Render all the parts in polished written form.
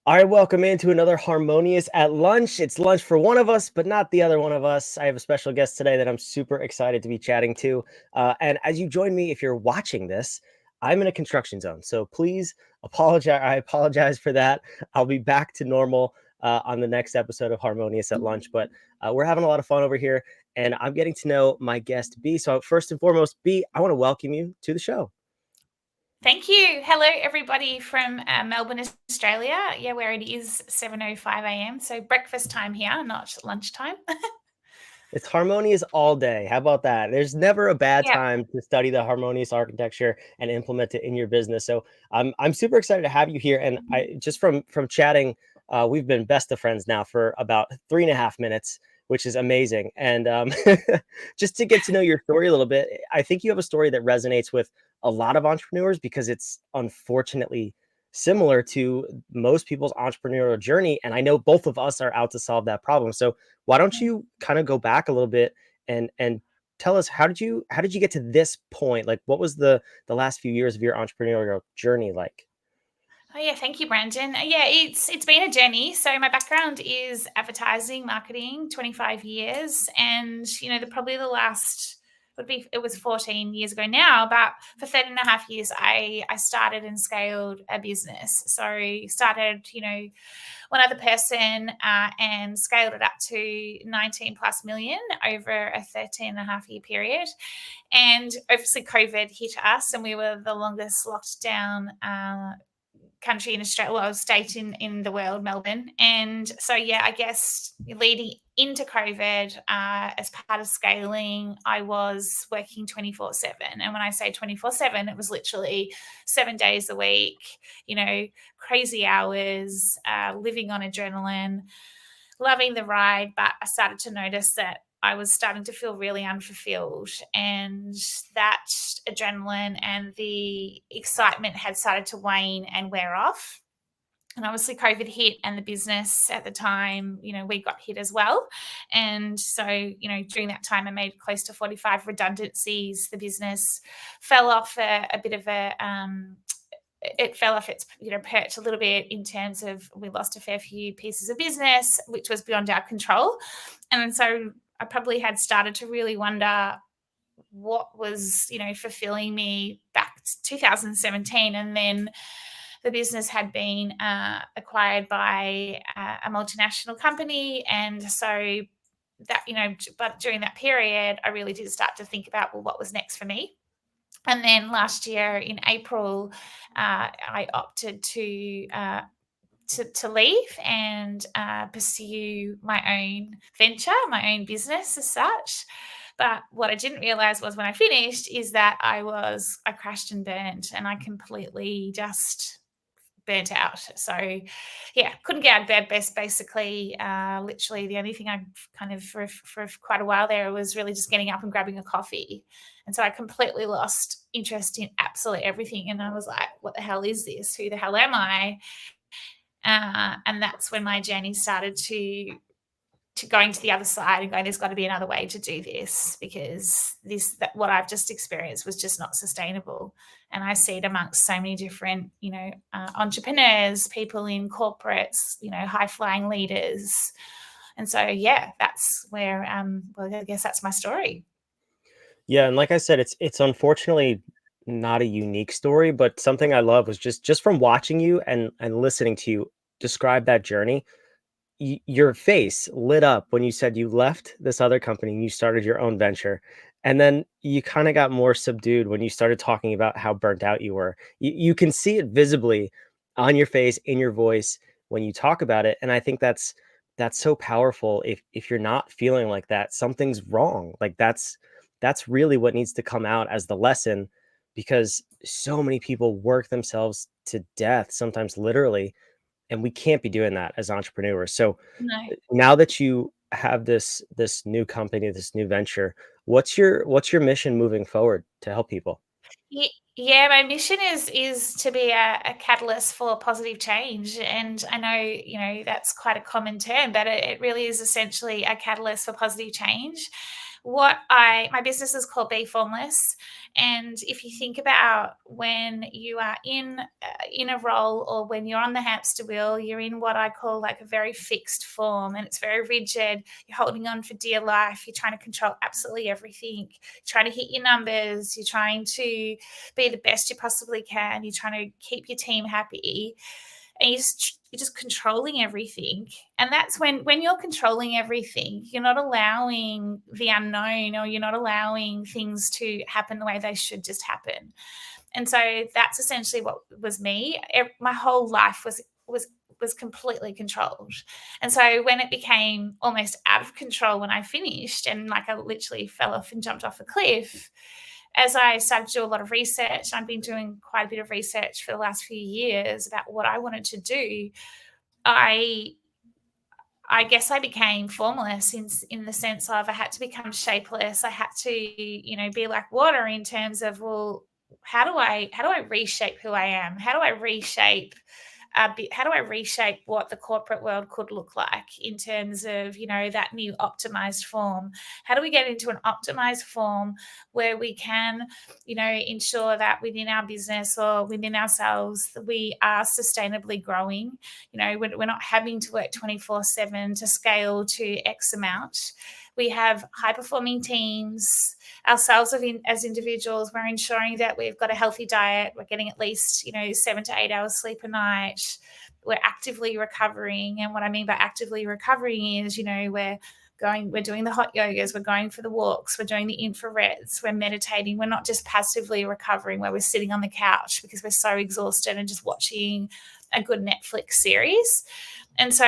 All right, welcome into another Harmonious at Lunch. It's lunch for one of us, but not the other one of us. I have a special guest today that I'm super excited to be chatting to. And as you join me, if you're watching this, I'm in a construction zone. So please apologize. I apologize for that. I'll be back to normal on the next episode of Harmonious at Lunch. But we're having a lot of fun over here, and I'm getting to know my guest, B. So first and foremost, B, I want to welcome you to the show. Thank you. Hello, everybody from Melbourne, Australia. Yeah, where it is 7:05 a.m. So breakfast time here, not lunchtime. It's harmonious all day. How about that? There's never a bad Yeah. time to study the harmonious architecture and implement it in your business. So I'm super excited to have you here. And I just from chatting, we've been best of friends now for about 3.5 minutes, which is amazing. And just to get to know your story a little bit, I think you have a story that resonates with a lot of entrepreneurs because it's unfortunately similar to most people's entrepreneurial journey. And I know both of us are out to solve that problem. So why don't you kind of go back a little bit and tell us how did you get to this point? Like what was the last few years of your entrepreneurial journey like? Oh yeah, thank you, Brandon. Yeah, it's been a journey. So my background is advertising, marketing, 25 years, and probably the last would be it was 14 years ago now, but for 13 and a half years I started and scaled a business. So started, one other person and scaled it up to 19 plus million over a 13 and a half year period. And obviously COVID hit us and we were the longest locked down country in Australia, well, state in the world, Melbourne. And so, yeah, I guess leading into COVID, as part of scaling, I was working 24/7. And when I say 24/7, it was literally 7 days a week, crazy hours, living on adrenaline, loving the ride. But I started to notice that I was starting to feel really unfulfilled, and that adrenaline and the excitement had started to wane and wear off. And obviously COVID hit and the business at the time, we got hit as well. And so, during that time I made close to 45 redundancies. The business fell off a bit of a it fell off its perch a little bit in terms of we lost a fair few pieces of business, which was beyond our control. And so I probably had started to really wonder what was fulfilling me back to 2017. And then the business had been acquired by a multinational company. And so that, but during that period I really did start to think about, well, what was next for me. And then last year in April, I opted to leave and pursue my own venture, my own business as such. But what I didn't realize was when I finished is that I crashed and burned, and I completely just burnt out. So yeah, couldn't get out of bed. Basically, literally the only thing I kind of for quite a while there was really just getting up and grabbing a coffee. And so I completely lost interest in absolutely everything. And I was like, what the hell is this? Who the hell am I? And that's when my journey started to going to the other side and going, there's got to be another way to do this, because what I've just experienced was just not sustainable. And I see it amongst so many different, entrepreneurs, people in corporates, high flying leaders. And so, yeah, that's where, well, I guess that's my story. Yeah, and like I said, it's unfortunately not a unique story, but something I love was just from watching you and listening to you describe that journey. Your face lit up when you said you left this other company and you started your own venture. And then you kind of got more subdued when you started talking about how burnt out you were. You can see it visibly on your face, in your voice when you talk about it. And I think that's so powerful. If you're not feeling like that, something's wrong. Like that's really what needs to come out as the lesson, because so many people work themselves to death, sometimes literally, and we can't be doing that as entrepreneurs. So No. now that you have this new company, this new venture, what's your mission moving forward to help people? Yeah, my mission is to be a catalyst for positive change. And I know, that's quite a common term, but it really is essentially a catalyst for positive change. my business is called Be Formless, and if you think about when you are in a role, or when you're on the hamster wheel, you're in what I call like a very fixed form, and it's very rigid. You're holding on for dear life. You're trying to control absolutely everything. You're trying to hit your numbers. You're trying to be the best you possibly can. You're trying to keep your team happy, and you're just controlling everything. And that's when you're controlling everything, you're not allowing the unknown, or you're not allowing things to happen the way they should just happen. And so that's essentially what was me. My whole life was completely controlled. And so when it became almost out of control, when I finished, and like I literally fell off and jumped off a cliff, as I started to do a lot of research, I've been doing quite a bit of research for the last few years about what I wanted to do. I I guess I became formless in the sense of I had to become shapeless. I had to, be like water in terms of, well, how do I reshape who I am? How do I reshape what the corporate world could look like in terms of, that new optimized form? How do we get into an optimized form where we can, ensure that within our business or within ourselves, we are sustainably growing? We're not having to work 24/7 to scale to X amount. We have high performing teams. Ourselves as individuals, we're ensuring that we've got a healthy diet. We're getting at least 7 to 8 hours sleep a night. We're actively recovering, and what I mean by actively recovering is we're doing the hot yogas, we're going for the walks, we're doing the infrareds, we're meditating. We're not just passively recovering where we're sitting on the couch because we're so exhausted and just watching a good Netflix series. And so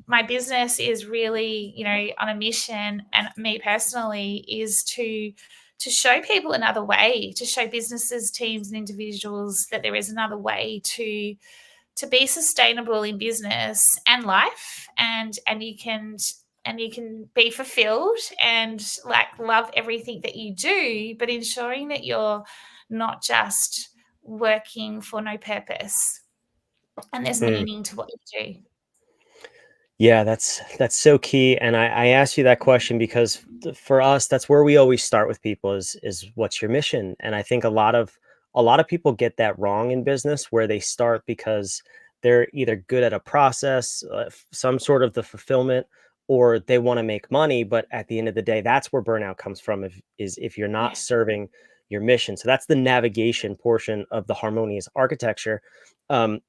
my business is really, on a mission, and me personally is to show people another way, to show businesses, teams, and individuals that there is another way to be sustainable in business and life, and you can be fulfilled and like love everything that you do, but ensuring that you're not just working for no purpose, and there's Mm. meaning to what you do. Yeah, that's so key. And I asked you that question because for us, that's where we always start with people is what's your mission? And I think a lot of people get that wrong in business, where they start because they're either good at a process, some sort of the fulfillment, or they want to make money. But at the end of the day, that's where burnout comes from. If you're not Yeah. serving your mission. So that's the navigation portion of the harmonious architecture. Um,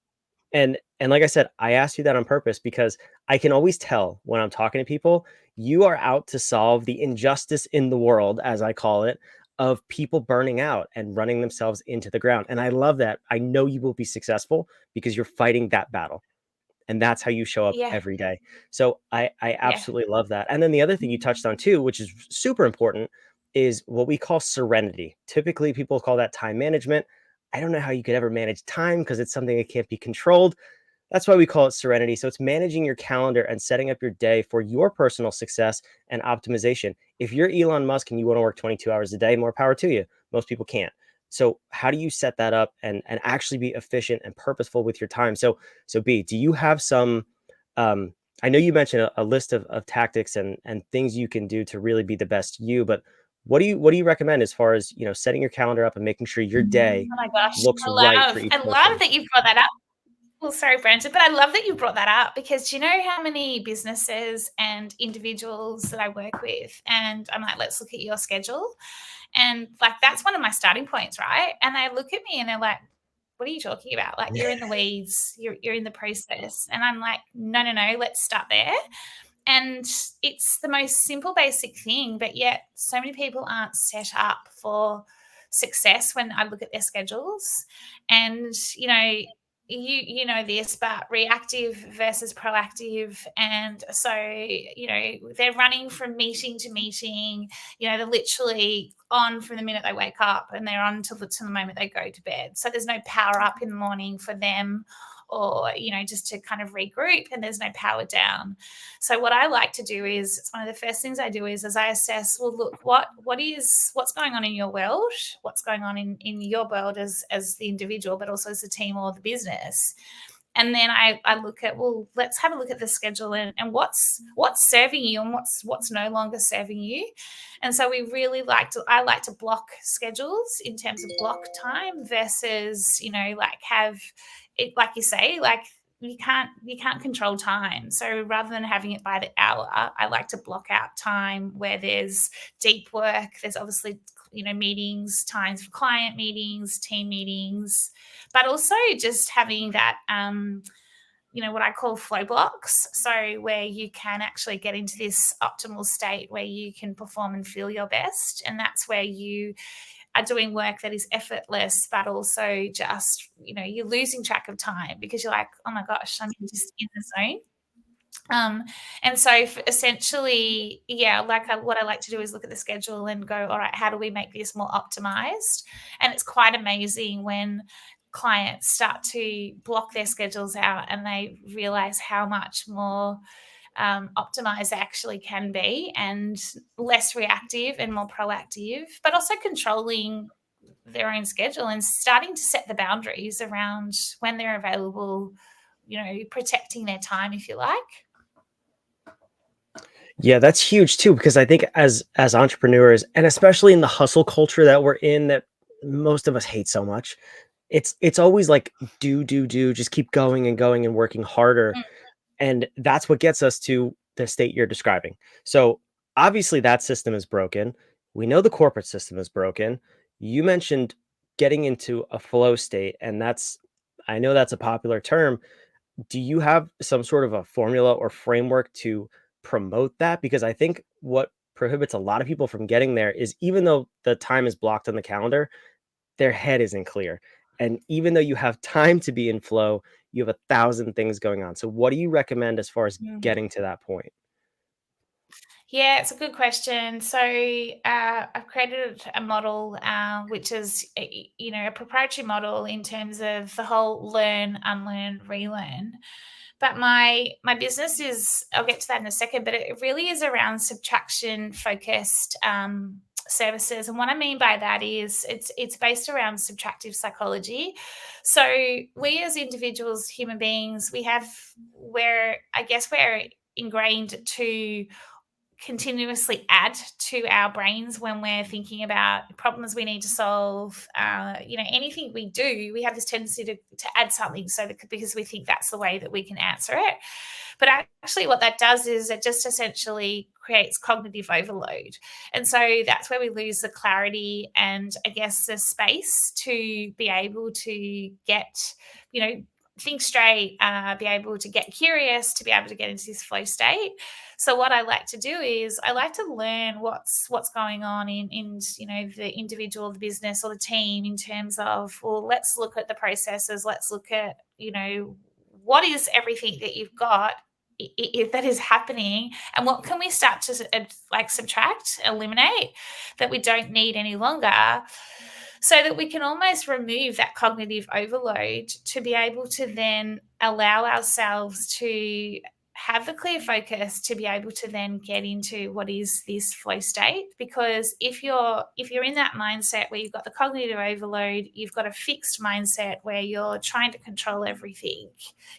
and like I said, I asked you that on purpose because I can always tell when I'm talking to people, you are out to solve the injustice in the world, as I call it, of people burning out and running themselves into the ground. And I love that. I know you will be successful because you're fighting that battle. And that's how you show up Yeah. every day. So I Yeah. absolutely love that. And then the other thing you touched on too, which is super important, is what we call serenity. Typically, people call that time management. I don't know how you could ever manage time because it's something that can't be controlled. That's why we call it serenity. So it's managing your calendar and setting up your day for your personal success and optimization. If you're Elon Musk and you want to work 22 hours a day, more power to you. Most people can't. So how do you set that up and actually be efficient and purposeful with your time? So B, do you have some I know you mentioned a list of tactics and things you can do to really be the best you, but what do you recommend as far as, setting your calendar up and making sure your day Oh my gosh. looks I right for love each I love person? that you've brought that up. Well, sorry, Brandon, but I love that you brought that up, because do you know how many businesses and individuals that I work with? And I'm like, let's look at your schedule. And like, that's one of my starting points, right? And they look at me and they're like, what are you talking about? Like, you're in the weeds, you're in the process. And I'm like, no, no, no, let's start there. And it's the most simple, basic thing, but yet so many people aren't set up for success when I look at their schedules. And, you know this, but reactive versus proactive. And so, they're running from meeting to meeting, they're literally on from the minute they wake up, and they're on till the moment they go to bed. So there's no power up in the morning for them, or, just to kind of regroup, and there's no power down. So what I like to do is, it's one of the first things I do is, as I assess, well, look, what's going on in your world, what's going on in your world as the individual, but also as the team or the business, And then I look at, well, let's have a look at the schedule, and what's serving you and what's no longer serving you. And so I like to block schedules in terms of block time versus, like have it, like you say, like you can't control time. So rather than having it by the hour, I like to block out time where there's deep work. There's obviously, meetings, times for client meetings, team meetings, but also just having that, what I call flow blocks. So where you can actually get into this optimal state where you can perform and feel your best. And that's where you are doing work that is effortless, but also just, you're losing track of time because you're like, oh my gosh, I'm just in the zone. Um, and so essentially, yeah, what I like to do is look at the schedule and go, all right, how do we make this more optimized? And it's quite amazing when clients start to block their schedules out and they realize how much more optimized they actually can be, and less reactive and more proactive, but also controlling their own schedule and starting to set the boundaries around when they're available, protecting their time, if you like. Yeah, that's huge too, because I think as entrepreneurs, and especially in the hustle culture that we're in, that most of us hate so much, it's always like do, just keep going and working harder. Mm, And that's what gets us to the state you're describing. So obviously that system is broken. We know the corporate system is broken. You mentioned getting into a flow state, and I know that's a popular term. Do you have some sort of a formula or framework to promote that? Because I think what prohibits a lot of people from getting there is, even though the time is blocked on the calendar, their head isn't clear. And even though you have time to be in flow, you have 1,000 things going on. So what do you recommend as far as mm. getting to that point? Yeah, it's a good question. So I've created a model, which is a proprietary model in terms of the whole learn, unlearn, relearn. But my business is, I'll get to that in a second, but it really is around subtraction focused services. And what I mean by that is it's based around subtractive psychology. So we as individuals, human beings, we're ingrained to continuously add to our brains when we're thinking about problems we need to solve. Anything we do, we have this tendency to add something, because we think that's the way that we can answer it. But actually, what that does is it just essentially creates cognitive overload. And so that's where we lose the clarity and, I guess, the space to be able to get, think straight, be able to get curious, to be able to get into this flow state. So what I like to do is I like to learn what's going on in the individual, the business, or the team, in terms of, well, let's look at the processes, let's look at what is everything that you've got that is happening, and what can we start to like subtract, eliminate, that we don't need any longer, so that we can almost remove that cognitive overload to be able to then allow ourselves to have the clear focus to be able to then get into what is this flow state. Because if you're in that mindset where you've got the cognitive overload, you've got a fixed mindset where you're trying to control everything,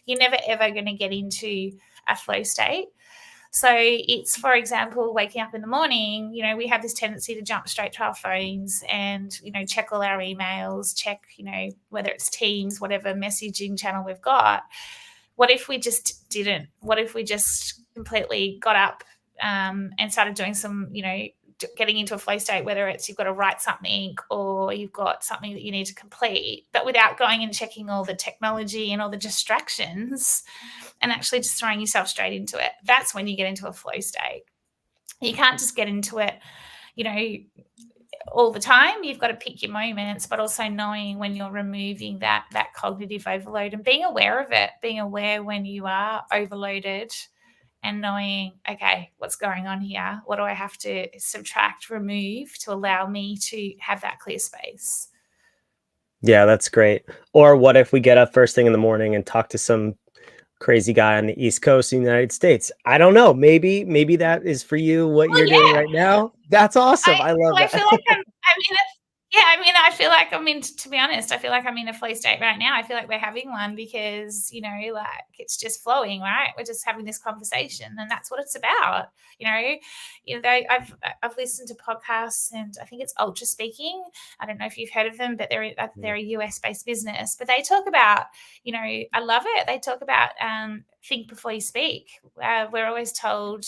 you're never ever going to get into a flow state. So it's, for example, waking up in the morning, we have this tendency to jump straight to our phones and, check all our emails, check, whether it's Teams, whatever messaging channel we've got. What if we just didn't? What if we just completely got up and started doing some, getting into a flow state, whether it's you've got to write something or you've got something that you need to complete, but without going and checking all the technology and all the distractions, and actually just throwing yourself straight into it. That's when you get into a flow state. You can't just get into it, all the time. You've got to pick your moments, but also knowing when you're removing that cognitive overload and being aware of it, being aware when you are overloaded, and knowing, okay, what's going on here? What do I have to subtract, remove to allow me to have that clear space? Yeah, that's great. Or what if we get up first thing in the morning and talk to some crazy guy on the East Coast of the United States? I don't know. Maybe that is for you what Well, you're doing yeah, right now. That's awesome. I love I feel that. like I'm in it. Yeah, I mean, I feel like, I mean, to be honest, I feel like I'm in a flow state right now. I feel like we're having one because, like it's just flowing, right? We're just having this conversation, and that's what it's about. You know, I've listened to podcasts, and I think it's Ultra Speaking. I don't know if you've heard of them, but they're a US based business. But they talk about, I love it. They talk about think before you speak. We're always told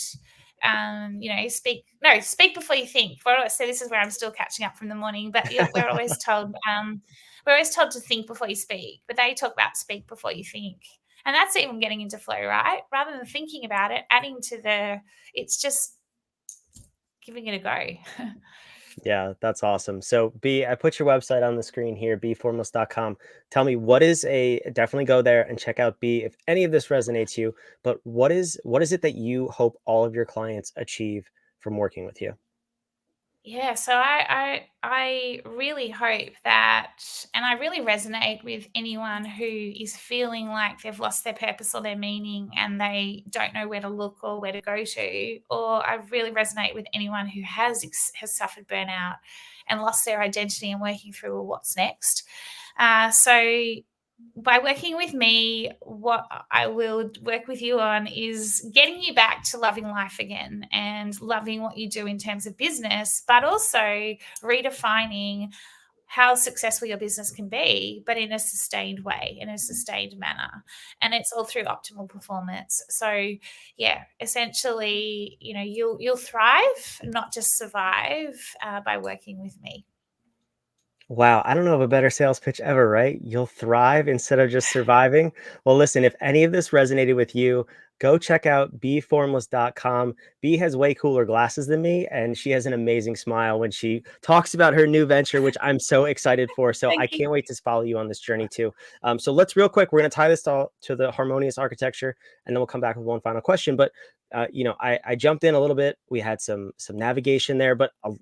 speak before you think. So this is where I'm still catching up from the morning, but we're always told to think before you speak, but they talk about speak before you think. And that's even getting into flow, right? Rather than thinking about it, it's just giving it a go. Yeah, that's awesome. So B, I put your website on the screen here, bformless.com. Tell me definitely go there and check out B if any of this resonates you, but what is it that you hope all of your clients achieve from working with you? Yeah, so I really hope that, and I really resonate with anyone who is feeling like they've lost their purpose or their meaning and they don't know where to look or where to go to. Or I really resonate with anyone who has suffered burnout and lost their identity and working through, well, what's next. So by working with me, what I will work with you on is getting you back to loving life again and loving what you do in terms of business, but also redefining how successful your business can be, but in a sustained way, in a sustained manner. And it's all through optimal performance. So yeah, essentially, you'll thrive, not just survive, by working with me. Wow, I don't know of a better sales pitch ever, right? You'll thrive instead of just surviving. Well, listen, if any of this resonated with you, go check out beformless.com. B has way cooler glasses than me, and she has an amazing smile when she talks about her new venture, which I'm so excited for. So Thank I you. can't wait to follow you on this journey too. So let's real quick, we're going to tie this all to the harmonious architecture, and then we'll come back with one final question. But I jumped in a little bit. We had some navigation there, but a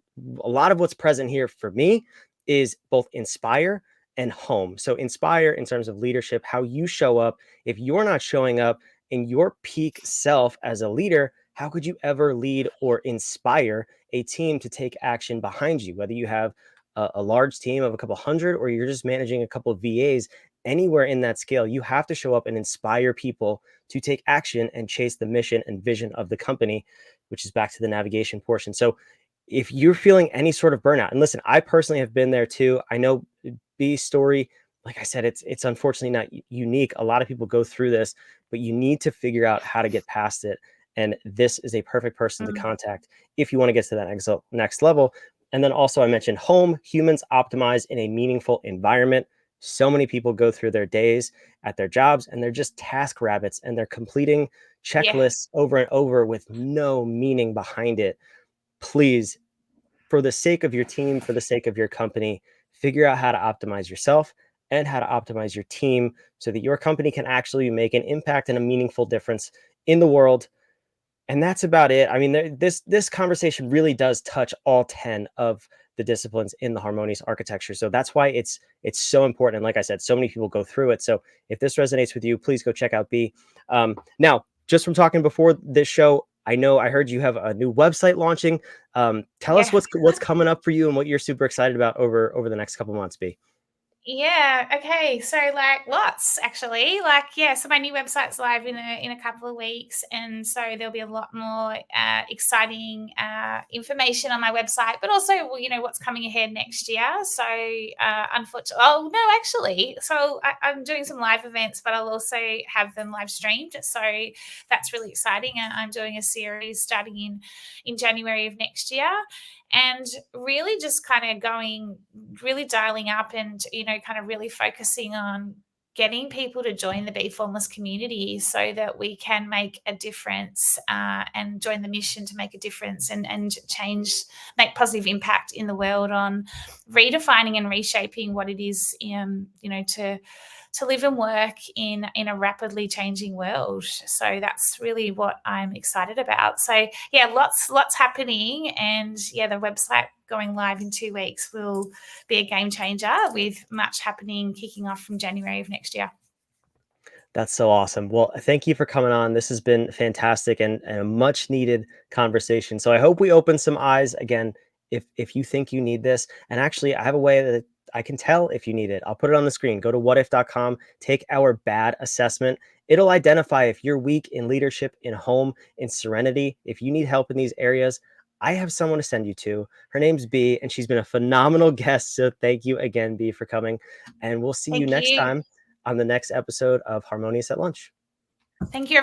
lot of what's present here for me is both inspire and home. So inspire in terms of leadership, how you show up. If you're not showing up in your peak self as a leader, how could you ever lead or inspire a team to take action behind you? Whether you have a large team of a couple hundred or you're just managing a couple of VAs, anywhere in that scale, you have to show up and inspire people to take action and chase the mission and vision of the company, which is back to the navigation portion. So if you're feeling any sort of burnout, and listen, I personally have been there too. I know B's story, like I said, it's unfortunately not unique. A lot of people go through this, but you need to figure out how to get past it. And this is a perfect person to Mm, contact if you want to get to that next level. And then also, I mentioned home. Humans optimize in a meaningful environment. So many people go through their days at their jobs and they're just task rabbits and they're completing yeah. checklists over and over with no meaning behind it. Please, for the sake of your team, for the sake of your company, figure out how to optimize yourself and how to optimize your team so that your company can actually make an impact and a meaningful difference in the world. And that's about it. I mean, this conversation really does touch all 10 of the disciplines in the harmonious architecture. So that's why it's so important. And like I said, so many people go through it. So if this resonates with you, please go check out B. Now, just from talking before this show, I know I heard you have a new website launching. Tell us Yeah. what's coming up for you and what you're super excited about over the next couple months, B. Yeah, okay. So like lots actually. Like yeah, so my new website's live in a couple of weeks, and so there'll be a lot more exciting information on my website, but also well, what's coming ahead next year. So unfortunately, oh no, actually, so I'm doing some live events, but I'll also have them live streamed. So that's really exciting. I'm doing a series starting in January of next year, and really just kind of really dialing up and kind of really focusing on getting people to join the Be Formless community so that we can make a difference, and join the mission to make a difference and make positive impact in the world on redefining and reshaping what it is, to live and work in a rapidly changing world. So that's really what I'm excited about. So yeah, lots happening, and yeah, the website going live in 2 weeks will be a game changer with much happening kicking off from January of next year. That's so awesome. Well, thank you for coming on. This has been fantastic and a much needed conversation. So I hope we open some eyes again. if you think you need this. And actually, I have a way that I can tell if you need it. I'll put it on the screen. Go to whatif.com, take our bad assessment. It'll identify if you're weak in leadership, in home, in serenity. If you need help in these areas, I have someone to send you to. Her name's B, and she's been a phenomenal guest. So thank you again, B, for coming. And we'll see you Thank next you. time on the next episode of Harmonious at Lunch. Thank you.